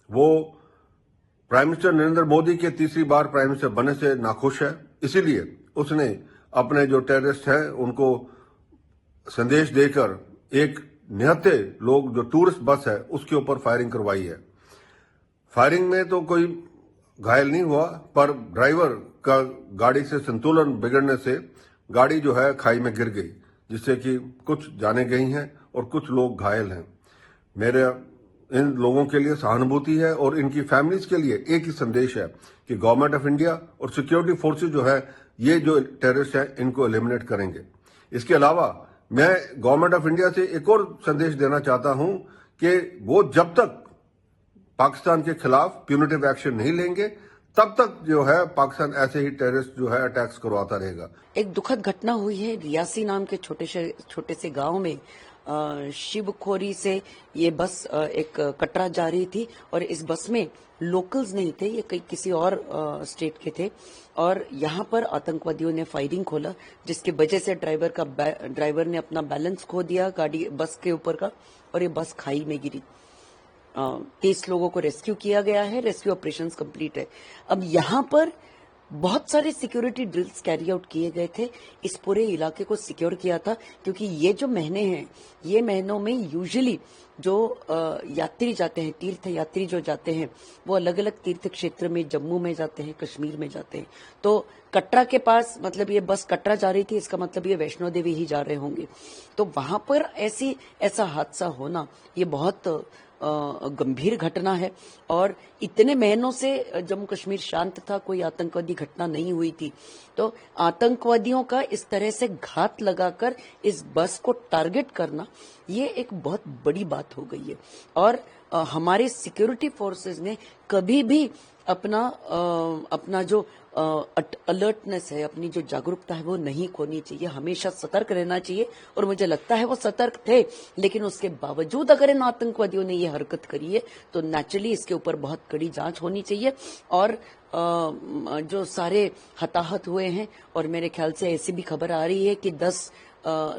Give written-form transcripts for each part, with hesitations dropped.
वो prime minister Narendra Modi के तीसरी बार प्राइम मिनिस्टर बनने से नाखुश है। इसीलिए उसने अपने जो टेररिस्ट हैं उनको संदेश देकर एक निहत्थे लोग जो टूरिस्ट बस है उसके ऊपर फायरिंग करवाई है। फायरिंग में तो कोई घायल नहीं हुआ, पर ड्राइवर का गाड़ी से संतुलन बिगड़ने से गाड़ी जो है खाई में गिर गई, जिससे कि कुछ जाने गई हैं और कुछ लोग घायल हैं। मेरे इन लोगों के लिए सहानुभूति है और इनकी फैमिलीज के लिए एक ही संदेश है कि गवर्नमेंट ऑफ इंडिया और सिक्योरिटी फोर्सेज जो है ये जो टेररिस्ट हैं इनको एलिमिनेट करेंगे। इसके अलावा मैं गवर्नमेंट ऑफ इंडिया से एक और संदेश देना चाहता हूं कि वो जब तक पाकिस्तान के खिलाफ प्यूनिटिव एक्शन नहीं लेंगे तब तक जो है पाकिस्तान ऐसे ही टेररिस्ट जो है अटैक्स करवाता रहेगा। एक दुखद घटना हुई है रियासी नाम के छोटे से गांव में। शिवखोरी से ये बस एक कटरा जा रही थी और इस बस में लोकल्स नहीं थे, ये किसी और स्टेट के थे और यहाँ पर आतंकवादियों ने फायरिंग खोला, जिसकी वजह से ड्राइवर ने अपना बैलेंस खो दिया गाड़ी बस के ऊपर का और ये बस खाई में गिरी। 30 लोगों को रेस्क्यू किया गया है, रेस्क्यू ऑपरेशंस कंप्लीट है। अब यहाँ पर बहुत सारे सिक्योरिटी ड्रिल्स कैरी आउट किए गए थे, इस पूरे इलाके को सिक्योर किया था, क्योंकि ये जो महीने हैं ये महीनों में यूजुअली जो यात्री जाते हैं, तीर्थ यात्री जो जाते हैं वो अलग अलग तीर्थ क्षेत्र में, जम्मू में जाते हैं, कश्मीर में जाते हैं। तो कटरा के पास, मतलब ये बस कटरा जा रही थी, इसका मतलब ये वैष्णो देवी ही जा रहे होंगे। तो वहां पर ऐसा हादसा होना ये बहुत गंभीर घटना है और इतने महीनों से जम्मू कश्मीर शांत था, कोई आतंकवादी घटना नहीं हुई थी। तो आतंकवादियों का इस तरह से घात लगाकर इस बस को टारगेट करना ये एक बहुत बड़ी बात हो गई है और हमारे सिक्योरिटी फोर्सेस ने कभी भी अपना जो अलर्टनेस है, अपनी जो जागरूकता है वो नहीं खोनी चाहिए, हमेशा सतर्क रहना चाहिए। और मुझे लगता है वो सतर्क थे, लेकिन उसके बावजूद अगर इन आतंकवादियों ने ये हरकत करी है तो नेचुरली इसके ऊपर बहुत कड़ी जांच होनी चाहिए। और जो सारे हताहत हुए हैं, और मेरे ख्याल से ऐसी भी खबर आ रही है कि 10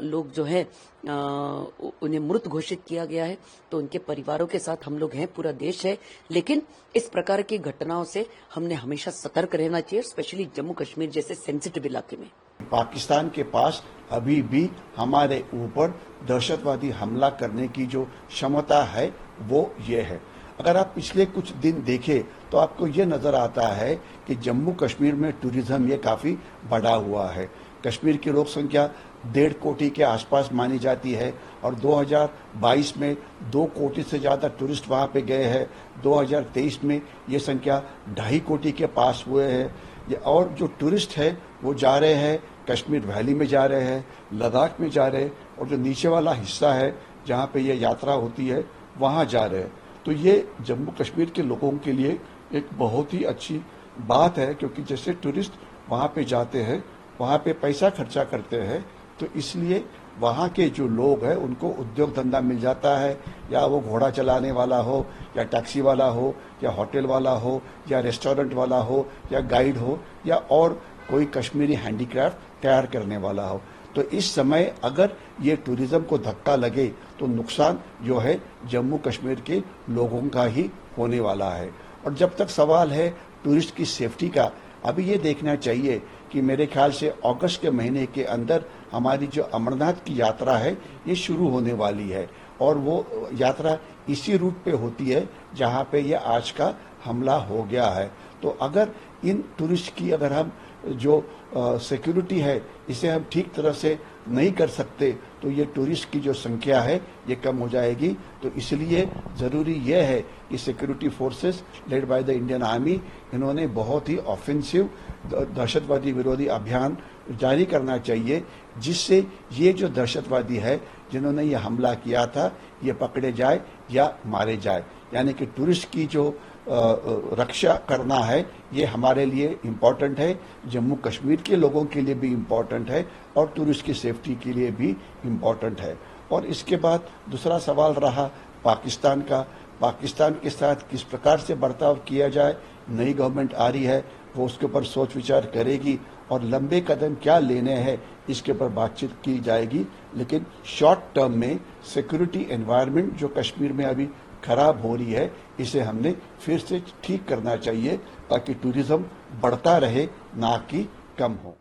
लोग जो है उन्हें मृत घोषित किया गया है, तो उनके परिवारों के साथ हम लोग हैं, पूरा देश है। लेकिन इस प्रकार की घटनाओं से हमने हमेशा सतर्क रहना चाहिए, स्पेशली जम्मू कश्मीर जैसे सेंसिटिव इलाके में। पाकिस्तान के पास अभी भी हमारे ऊपर दहशतवादी हमला करने की जो क्षमता है वो ये है। अगर आप पिछले कुछ दिन देखें तो आपको ये नजर आता है कि जम्मू कश्मीर में टूरिज्म ये काफी बढ़ा हुआ है। कश्मीर की लोक संख्या 1.5 कोटी के आसपास मानी जाती है और 2022 में 2 कोटी से ज्यादा टूरिस्ट वहां पे गए हैं। 2023 में ये संख्या 2.5 कोटी के पास हुए हैं। और जो टूरिस्ट है वो जा रहे हैं, कश्मीर वैली में जा रहे हैं, लद्दाख में जा रहे हैं और जो नीचे वाला हिस्सा है जहाँ पे ये यात्रा होती है वहाँ जा रहे हैं। तो ये जम्मू कश्मीर के लोगों के लिए एक बहुत ही अच्छी बात है, क्योंकि जैसे टूरिस्ट वहाँ पे जाते हैं, वहाँ पे पैसा खर्चा करते हैं, तो इसलिए वहाँ के जो लोग हैं उनको उद्योग धंधा मिल जाता है, या वो घोड़ा चलाने वाला हो, या टैक्सी वाला हो, या होटल वाला हो, या रेस्टोरेंट वाला हो, या गाइड हो, या और कोई कश्मीरी हैंडीक्राफ्ट तैयार करने वाला हो। तो इस समय अगर ये टूरिज्म को धक्का लगे तो नुकसान जो है जम्मू कश्मीर के लोगों का ही होने वाला है। और जब तक सवाल है टूरिस्ट की सेफ्टी का, अभी ये देखना चाहिए कि मेरे ख्याल से अगस्त के महीने के अंदर हमारी जो अमरनाथ की यात्रा है ये शुरू होने वाली है और वो यात्रा इसी रूट पे होती है जहाँ पे ये आज का हमला हो गया है। तो अगर इन टूरिस्ट की अगर हम जो सिक्योरिटी है इसे हम ठीक तरह से नहीं कर सकते तो ये टूरिस्ट की जो संख्या है ये कम हो जाएगी। तो इसलिए ज़रूरी यह है कि security forces led by the Indian army इन्होंने बहुत ही ऑफेंसिव दहशतवादी विरोधी अभियान जारी करना चाहिए, जिससे ये जो दहशतवादी है जिन्होंने ये हमला किया था ये पकड़े जाए या मारे जाए। यानी कि टूरिस्ट की जो रक्षा करना है ये हमारे लिए इम्पोर्टेंट है, जम्मू कश्मीर के लोगों के लिए भी इम्पोर्टेंट है और टूरिस्ट की सेफ्टी के लिए भी इम्पोर्टेंट है। और इसके बाद दूसरा सवाल रहा पाकिस्तान का। पाकिस्तान के साथ किस प्रकार से बर्ताव किया जाए, नई गवर्नमेंट आ रही है वो उसके ऊपर सोच विचार करेगी और लंबे कदम क्या लेने हैं इसके ऊपर बातचीत की जाएगी। लेकिन शॉर्ट टर्म में सिक्योरिटी एनवायरनमेंट जो कश्मीर में अभी खराब हो रही है, इसे हमने फिर से ठीक करना चाहिए ताकि टूरिज्म बढ़ता रहे, ना कि कम हो।